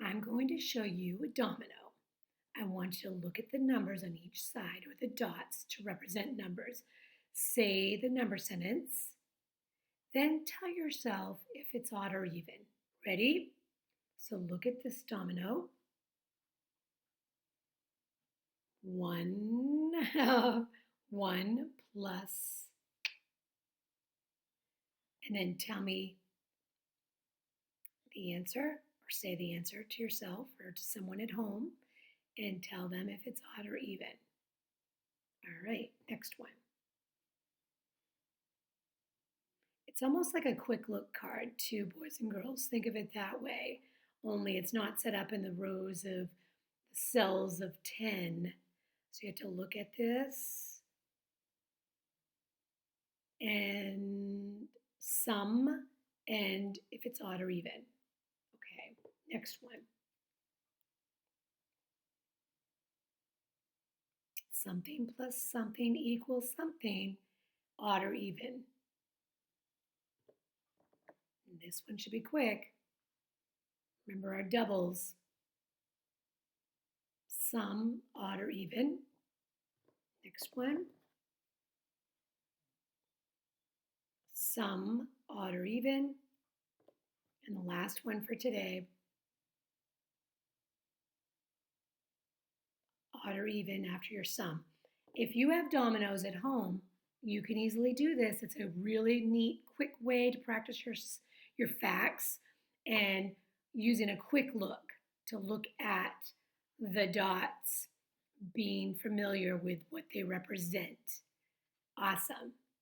I'm going to show you a domino. I want you to look at the numbers on each side or the dots to represent numbers. Say the number sentence, then tell yourself if it's odd or even. Ready? So look at this domino. One, one plus, and then tell me the answer or say the answer to yourself or to someone at home and tell them if it's odd or even. All right, next one. It's almost like a quick look card too, boys and girls. Think of it that way, only it's not set up in the rows of the cells of 10. So you have to look at this and sum and if it's odd or even. Okay, next one. Something plus something equals something, odd or even. And this one should be quick. Remember our doubles. Sum, odd or even. Next one. Sum, odd or even. And the last one for today. Odd or even after your sum. If you have dominoes at home, you can easily do this. It's a really neat, quick way to practice your facts and using a quick look to look at the dots, being familiar with what they represent. Awesome.